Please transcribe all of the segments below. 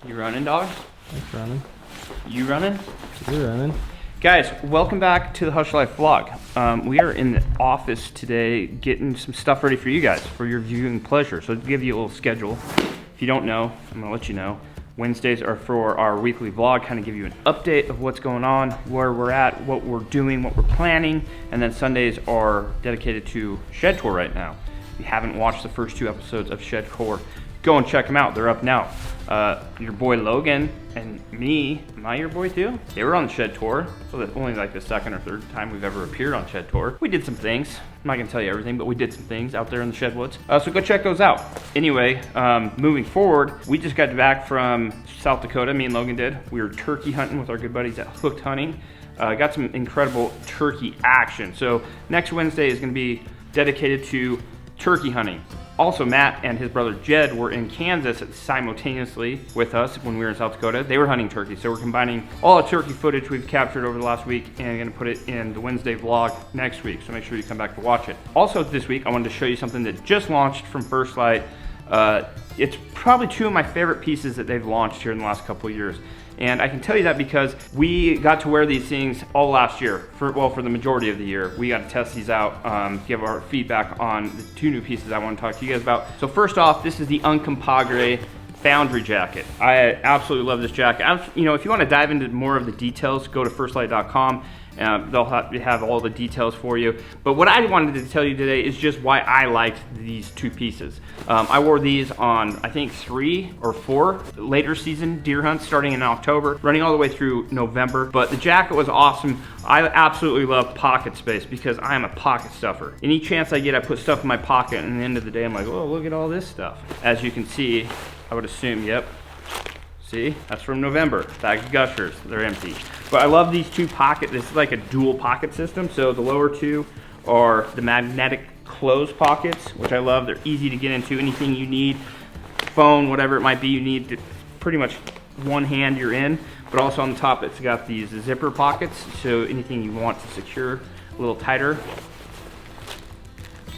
You running, dog? It's running. You running? You're running. Guys, welcome back to the Hushlife vlog. We are in the office today getting some stuff ready for you guys, for your viewing pleasure. So to give you a little schedule, if you don't know, I'm gonna let you know. Wednesdays are for our weekly vlog, kind of give you an update of what's going on, where we're at, what we're doing, what we're planning. And then Sundays are dedicated to Shed Tour right now. If you haven't watched the first 2 episodes of Shed Tour, go and check them out, they're up now. Your boy Logan and me, am I your boy too? They were on the Shed Tour, so that's only like the 2nd or 3rd time we've ever appeared on Shed Tour. We did some things, I'm not gonna tell you everything, but we did some things out there in the Shed Woods. So go check those out. Anyway, moving forward, we just got back from South Dakota, me and Logan did. We were turkey hunting with our good buddies at Hooked Hunting. Got some incredible turkey action. So next Wednesday is gonna be dedicated to turkey hunting. Also, Matt and his brother Jed were in Kansas simultaneously with us when we were in South Dakota. They were hunting turkey, so we're combining all the turkey footage we've captured over the last week and gonna put it in the Wednesday vlog next week, so make sure you come back to watch it. Also this week, I wanted to show you something that just launched from First Lite. It's probably 2 of my favorite pieces that they've launched here in the last couple of years. And I can tell you that because we got to wear these things all last year, for the majority of the year. We got to test these out, give our feedback on the 2 new pieces I want to talk to you guys about. So first off, this is the Uncompadre Foundry jacket. I absolutely love this jacket. If you want to dive into more of the details, go to firstlite.com. They'll have all the details for you. But what I wanted to tell you today is just why I liked these 2 pieces. I wore these on, I think, 3 or 4 later season deer hunts starting in October, running all the way through November. But the jacket was awesome. I absolutely love pocket space because I am a pocket stuffer. Any chance I get, I put stuff in my pocket, and at the end of the day, I'm like, oh, look at all this stuff. As you can see, I would assume, yep. See, that's from November. Bag of Gushers, they're empty. But I love these 2 pockets. This is like a dual pocket system. So the lower 2 are the magnetic close pockets, which I love. They're easy to get into. Anything you need, phone, whatever it might be, you need to pretty much one hand you're in. But also on the top, it's got these zipper pockets. So anything you want to secure a little tighter.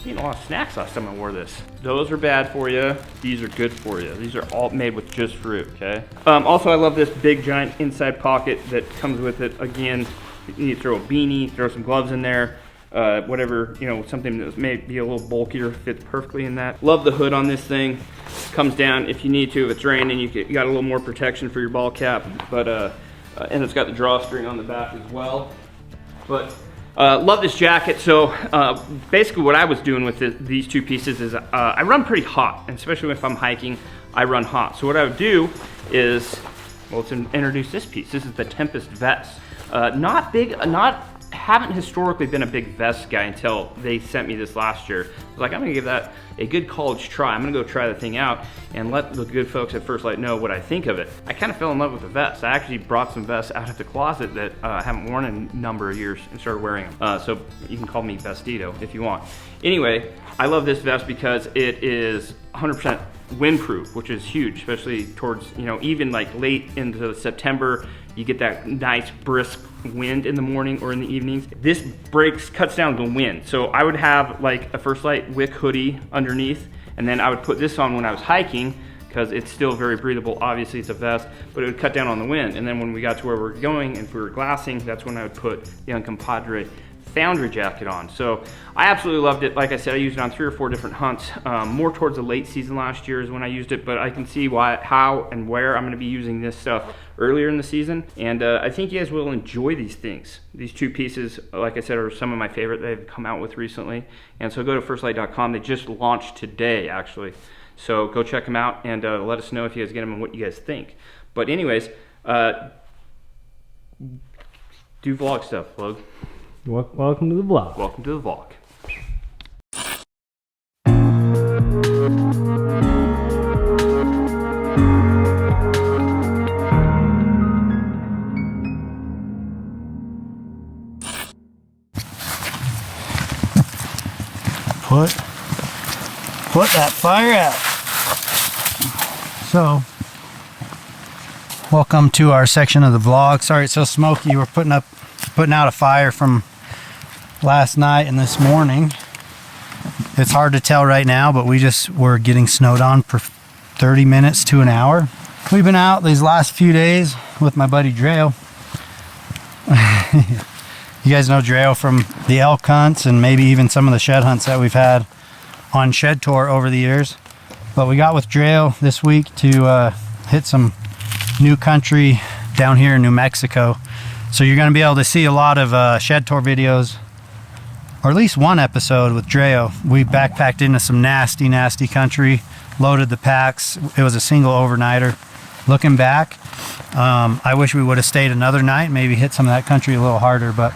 Eating a lot of snacks last time I wore this. Those are bad for you. These are good for you. These are all made with just fruit, okay? Also, I love this big giant inside pocket that comes with it. Again, you need to throw a beanie, throw some gloves in there, whatever, something that may be a little bulkier fits perfectly in that. Love the hood on this thing. Comes down if you need to. If it's raining, you got a little more protection for your ball cap, but and it's got the drawstring on the back as well. But love this jacket. So basically what I was doing with these 2 pieces is I run pretty hot, and especially if I'm hiking, I run hot. So what I would do is, well, let's introduce this piece. This is the Tempest vest. Haven't historically been a big vest guy until they sent me this last year. I was like, I'm gonna give that a good college try. I'm gonna go try the thing out and let the good folks at First Lite know what I think of it. I kind of fell in love with the vest. I actually brought some vests out of the closet that I haven't worn in a number of years and started wearing them. So you can call me Vestito if you want. Anyway, I love this vest because it is 100% windproof, which is huge, especially towards, even like late into September, you get that nice brisk wind in the morning or in the evenings. This cuts down the wind. So I would have like a First Lite Wick hoodie underneath, and then I would put this on when I was hiking because it's still very breathable. Obviously it's a vest, but it would cut down on the wind. And then when we got to where we were going and if we were glassing, that's when I would put the Uncompadre Foundry jacket on. So I absolutely loved it. Like I said, I used it on 3 or 4 different hunts. More towards the late season last year is when I used it, but I can see how and where I'm gonna be using this stuff earlier in the season. And I think you guys will enjoy these things. These 2 pieces, like I said, are some of my favorite they've come out with recently. And so go to firstlite.com. They just launched today, actually. So go check them out and let us know if you guys get them and what you guys think. But anyways, do vlog stuff, Log. Welcome to the vlog. Welcome to the vlog. Put that fire out. So, welcome to our section of the vlog. Sorry it's so smoky. We're putting out a fire from last night and this morning. It's hard to tell right now, but we're getting snowed on for 30 minutes to an hour. We've been out these last few days with my buddy Drail. You guys know Drail from the elk hunts and maybe even some of the shed hunts that we've had on Shed Tour over the years. But we got with Drail this week to hit some new country down here in New Mexico. So you're going to be able to see a lot of Shed Tour videos, or at least one episode with Drail. We backpacked into some nasty country, loaded the packs. It was a single overnighter. Looking back, I wish we would have stayed another night, maybe hit some of that country a little harder, but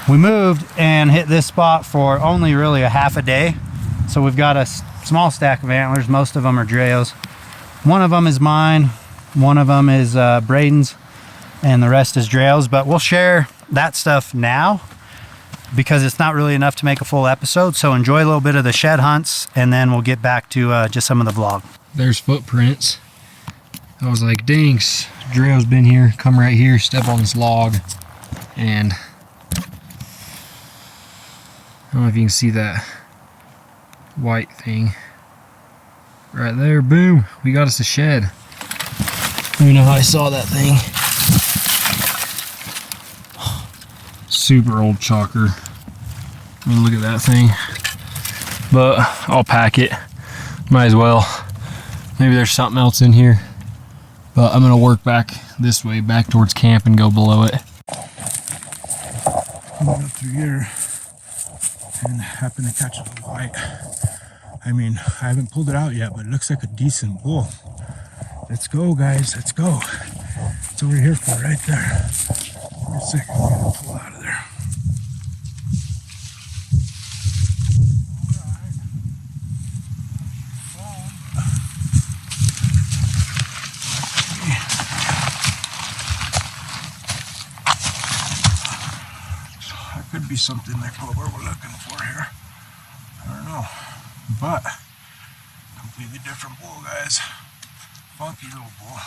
we moved and hit this spot for only really a half a day. So we've got a small stack of antlers. Most of them are Drail's. One of them is mine, one of them is Brayden's, and the rest is Drail's. But we'll share that stuff now because it's not really enough to make a full episode. So enjoy a little bit of the shed hunts, and then we'll get back to just some of the vlog. There's footprints. I was like, dang, Drail's been here. Come right here, step on this log, and I don't know if you can see that white thing right there. Boom, we got us a shed. Let me know how I saw that thing. Super old chalker. I mean, look at that thing. But I'll pack it. Might as well. Maybe there's something else in here. But I'm gonna work back this way, back towards camp, and go below it. I went up through here and happened to catch a white. I mean, I haven't pulled it out yet, but it looks like a decent bull. Let's go, guys, let's go. That's what we're here for, right there. Wait a second, I'm gonna pull out of there. Could be something like what we're looking for here. I don't know, but completely different bull, guys. Funky little bull.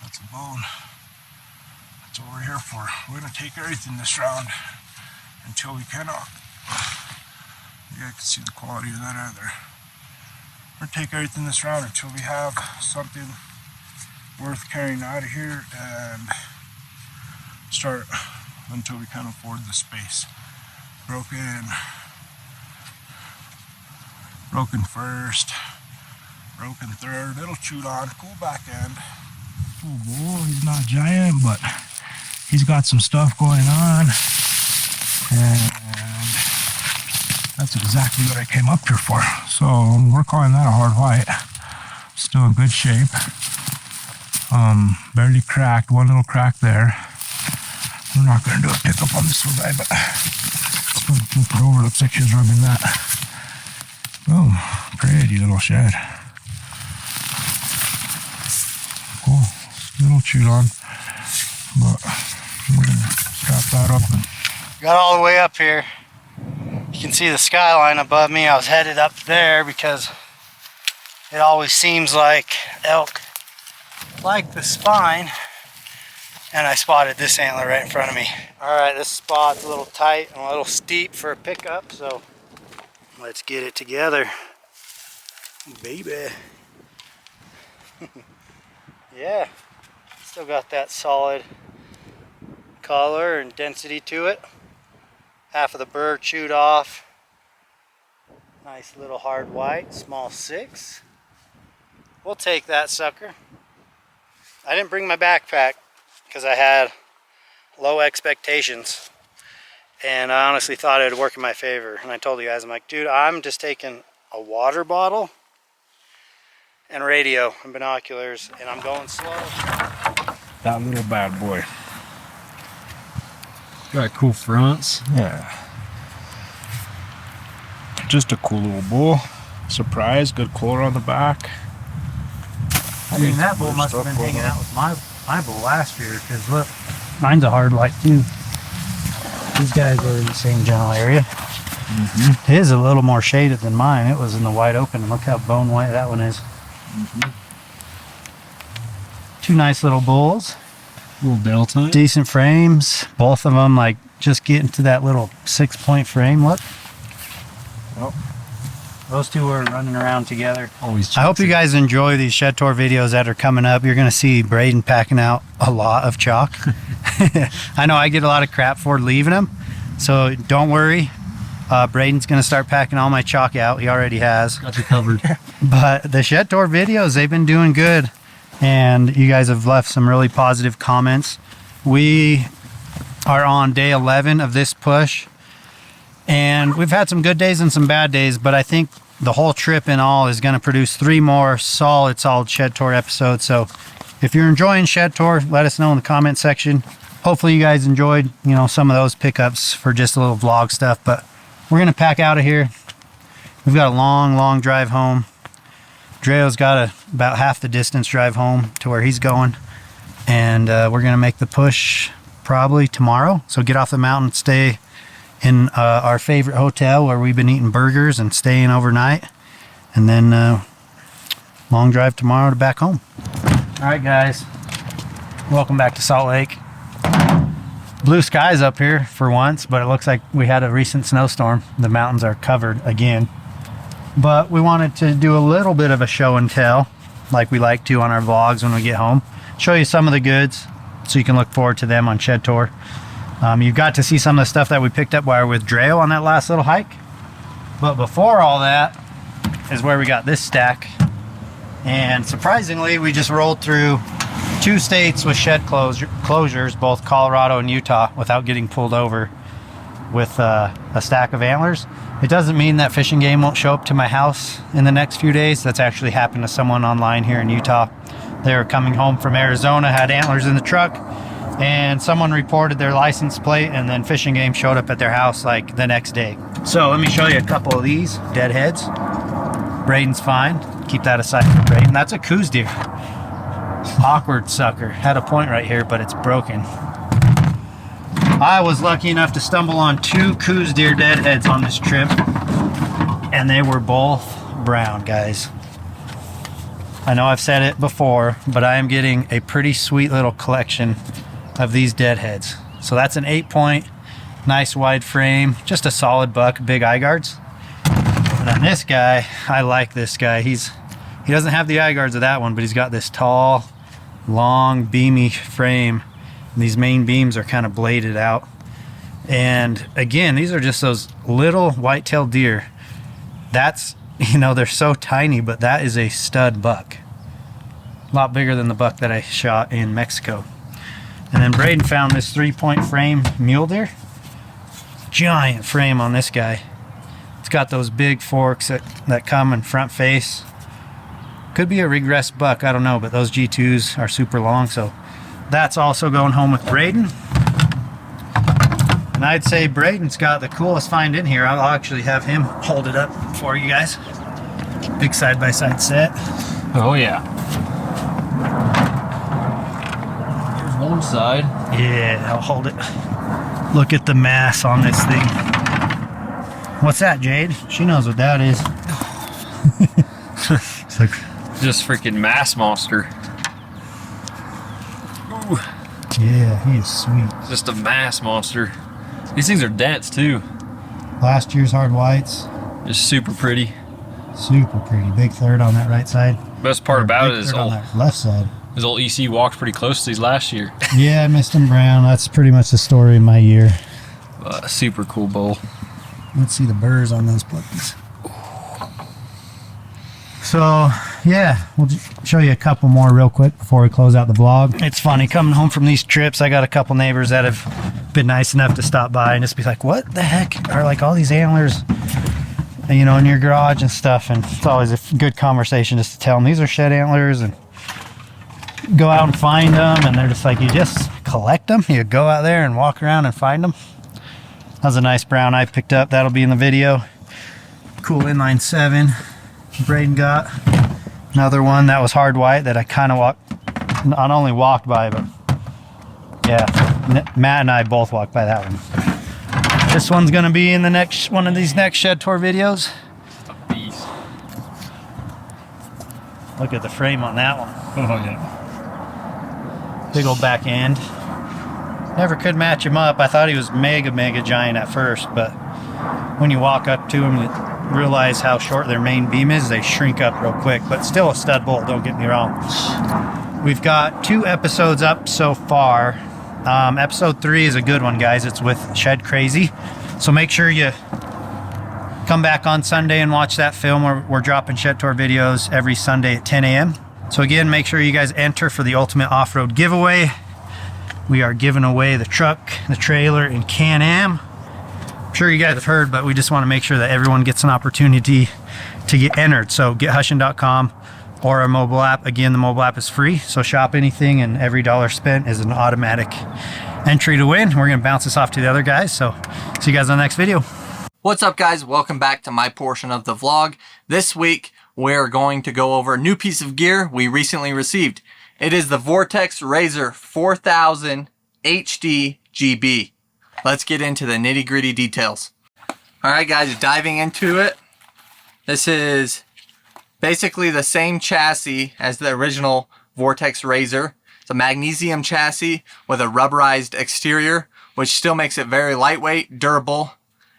That's a bone. That's what we're here for. We're gonna take everything this round until we cannot. You guys can see the quality of that either. We're gonna take everything this round until we have something worth carrying out of here and start until we can afford the space. Broken first, broken third, little chewed on, cool back end. Cool bull, he's not giant, but he's got some stuff going on. And that's exactly what I came up here for. So we're calling that a hard white. Still in good shape. Barely cracked, one little crack there. We're not going to do a pickup on this one guy, but let's go flip it over. Looks like she's rubbing that. Boom. Pretty little shed. Cool. It's a little chewed on, but we're going to strap that up. And Got all the way up here. You can see the skyline above me. I was headed up there because it always seems like elk like the spine. And I spotted this antler right in front of me. All right, this spot's a little tight and a little steep for a pickup, so let's get it together, baby. Yeah, still got that solid color and density to it. Half of the burr chewed off. Nice little hard white, small 6. We'll take that sucker. I didn't bring my backpack because I had low expectations, and I honestly thought it would work in my favor. And I told you guys, I'm like, dude, I'm just taking a water bottle and radio and binoculars, and I'm going slow. that little bad boy. Got cool fronts. Yeah. Just a cool little bull. Surprise, good color on the back. I mean, that bull must have been hanging out with my bull last year, because look, mine's a hard white too. These guys are in the same general area. His is a little more shaded than mine. It was in the wide open. Look how bone white that one is. Two nice little bulls. Little delta. Decent frames. Both of them like just getting to that little 6-point frame. Look. Oh. Those two are running around together. Always. I hope you guys enjoy these shed tour videos that are coming up. You're going to see Brayden packing out a lot of chalk. I know I get a lot of crap for leaving them, so don't worry. Brayden's going to start packing all my chalk out. He already has. Got you covered. But the shed tour videos, they've been doing good, and you guys have left some really positive comments. We are on day 11 of this push, and we've had some good days and some bad days, but I think the whole trip in all is going to produce 3 more solid shed tour episodes. So if you're enjoying shed tour, let us know in the comment section. Hopefully you guys enjoyed, you know, some of those pickups for just a little vlog stuff, but we're going to pack out of here. We've got a long drive home. Dreo's got about half the distance drive home to where he's going, and we're going to make the push probably tomorrow. So get off the mountain, stay in our favorite hotel where we've been eating burgers and staying overnight, and then long drive tomorrow to back home. All right, guys, welcome back to Salt Lake. Blue skies up here for once, but it looks like we had a recent snowstorm. The mountains are covered again, but we wanted to do a little bit of a show and tell like we like to on our vlogs when we get home. Show you some of the goods so you can look forward to them on shed tour. You've got to see some of the stuff that we picked up while we were with Dreo on that last little hike. But before all that is where we got this stack. And surprisingly, we just rolled through 2 states with shed closures, both Colorado and Utah, without getting pulled over with a stack of antlers. It doesn't mean that Fish and Game won't show up to my house in the next few days. That's actually happened to someone online here in Utah. They were coming home from Arizona, had antlers in the truck, and someone reported their license plate, and then Fish and Game showed up at their house like the next day. So let me show you a couple of these deadheads. Brayden's fine. Keep that aside for Brayden. That's a coos deer. Awkward sucker. Had a point right here, but it's broken. I was lucky enough to stumble on 2 coos deer deadheads on this trip, and they were both brown, guys. I know I've said it before, but I am getting a pretty sweet little collection of these deadheads. So that's an 8-point, nice wide frame, just a solid buck, big eye guards. And then this guy, I like this guy. He doesn't have the eye guards of that one, but he's got this tall, long, beamy frame. And these main beams are kind of bladed out. And again, these are just those little white-tailed deer. That's, you know, they're so tiny, but that is a stud buck. A lot bigger than the buck that I shot in Mexico. And then Brayden found this 3-point frame mule deer. Giant frame on this guy. It's got those big forks that come in front face. Could be a regress buck, I don't know, but those G2s are super long, so that's also going home with Brayden. And I'd say Brayden's got the coolest find in here. I'll actually have him hold it up for you guys. Big side-by-side set. Oh yeah. Here's one side. Yeah, I'll hold it. Look at the mass on this thing. What's that, Jade? She knows what that is. It's like, Just freaking mass monster. Ooh, yeah, he is sweet. just a mass monster. These things are dense too. Last year's hard whites. Just super pretty. Super pretty. Big third on that right side. Best part about it is on that left side. his old EC walked pretty close to these last year. Yeah, I missed him brown. That's pretty much the story of my year. Super cool bull. Let's see the burrs on those puppies. So, yeah, we'll just show you a couple more real quick before we close out the vlog. It's funny, coming home from these trips, I got a couple neighbors that have been nice enough to stop by and just be like, what the heck are like all these antlers, you know, in your garage and stuff. And it's always a good conversation just to tell them these are shed antlers, and go out and find them. And they're just like, you just collect them? You go out there and walk around and find them? That was a nice brown I picked up. That'll be in the video. Cool inline 7. Brayden got another one that was hard white that I kind of not only walked by, but yeah, Matt and I both walked by that one. This one's gonna be in the next one of these next shed tour videos. Look at the frame on that one. Oh yeah. Big old back end. Never could match him up. I thought he was mega giant at first, but when you walk up to him, realize how short their main beam is, they shrink up real quick, but still a stud bolt, don't get me wrong. We've got 2 episodes up so far. Episode 3 is a good one, guys. It's with Shed Crazy. So make sure you come back on Sunday and watch that film. We're dropping Shed Tour videos every Sunday at 10 a.m. So again, make sure you guys enter for the Ultimate Off-Road giveaway. We are giving away the truck, the trailer, and Can-Am. I'm sure you guys have heard, but we just want to make sure that everyone gets an opportunity to get entered. So get Hushin.com or our mobile app. Again, the mobile app is free, so shop anything and every dollar spent is an automatic entry to win. We're going to bounce this off to the other guys, so see you guys on the next video. What's up, guys? Welcome back to my portion of the vlog. This week, we're going to go over a new piece of gear we recently received. It is the Vortex Razor 4000 HD GB. Let's get into the nitty-gritty details. All right, guys, diving into it. This is basically the same chassis as the original Vortex Razor. It's a magnesium chassis with a rubberized exterior, which still makes it very lightweight, durable,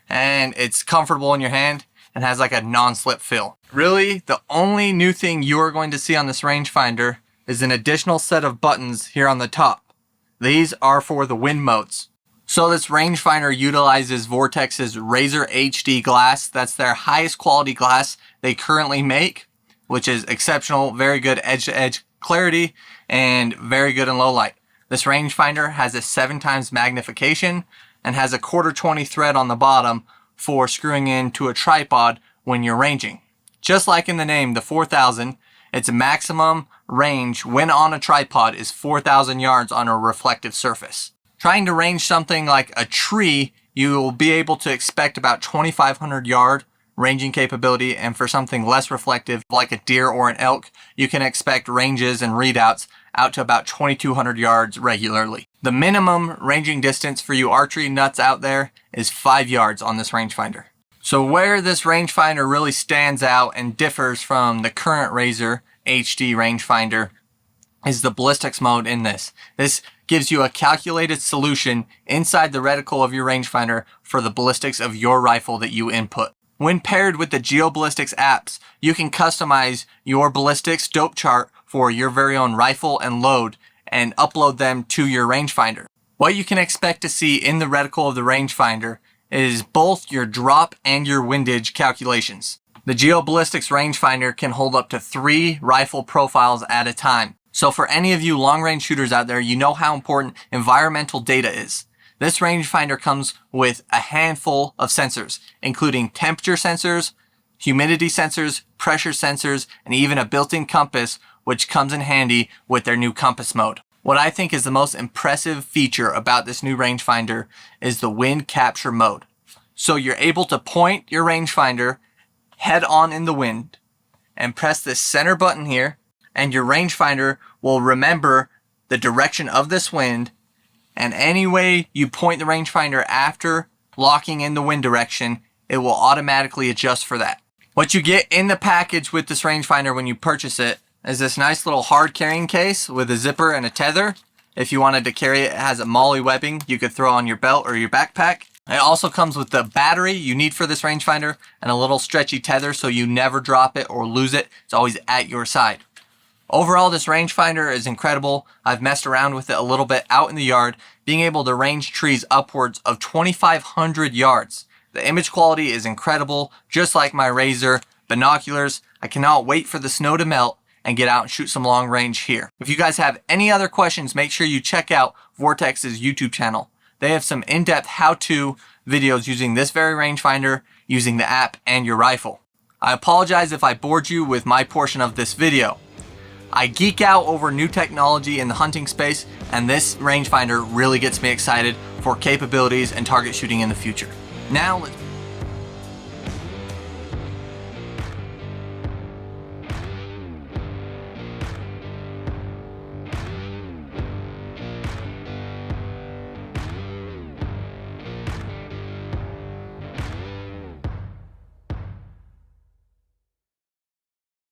and it's comfortable in your hand and has like a non-slip feel. Really, the only new thing you are going to see on this rangefinder is an additional set of buttons here on the top. These are for the wind modes. So this rangefinder utilizes Vortex's Razor HD glass. That's their highest quality glass they currently make, which is exceptional, very good edge-to-edge clarity, and very good in low light. This rangefinder has a 7 times magnification and has a 1/4-20 thread on the bottom for screwing into a tripod when you're ranging. Just like in the name, the 4000, its maximum range when on a tripod is 4,000 yards on a reflective surface. Trying to range something like a tree, you will be able to expect about 2,500 yard ranging capability, and for something less reflective like a deer or an elk, you can expect ranges and readouts out to about 2,200 yards regularly. The minimum ranging distance for you archery nuts out there is 5 yards on this rangefinder. So where this rangefinder really stands out and differs from the current Razor HD rangefinder is the ballistics mode in this. This gives you a calculated solution inside the reticle of your rangefinder for the ballistics of your rifle that you input. When paired with the geoballistics apps, you can customize your ballistics dope chart for your very own rifle and load and upload them to your rangefinder. What you can expect to see in the reticle of the rangefinder is both your drop and your windage calculations. The geoballistics rangefinder can hold up to 3 rifle profiles at a time. So for any of you long-range shooters out there, you know how important environmental data is. This rangefinder comes with a handful of sensors, including temperature sensors, humidity sensors, pressure sensors, and even a built-in compass, which comes in handy with their new compass mode. What I think is the most impressive feature about this new rangefinder is the wind capture mode. So you're able to point your rangefinder head on in the wind and press this center button here, and your rangefinder will remember the direction of this wind, and any way you point the rangefinder after locking in the wind direction, it will automatically adjust for that. What you get in the package with this rangefinder when you purchase it is this nice little hard carrying case with a zipper and a tether. If you wanted to carry it, it has a MOLLE webbing you could throw on your belt or your backpack. It also comes with the battery you need for this rangefinder and a little stretchy tether so you never drop it or lose it. It's always at your side. Overall, this rangefinder is incredible. I've messed around with it a little bit out in the yard, being able to range trees upwards of 2,500 yards. The image quality is incredible, just like my Razor binoculars. I cannot wait for the snow to melt and get out and shoot some long range here. If you guys have any other questions, make sure you check out Vortex's YouTube channel. They have some in-depth how-to videos using this very rangefinder, using the app and your rifle. I apologize if I bored you with my portion of this video. I geek out over new technology in the hunting space, and this rangefinder really gets me excited for capabilities and target shooting in the future. Now let's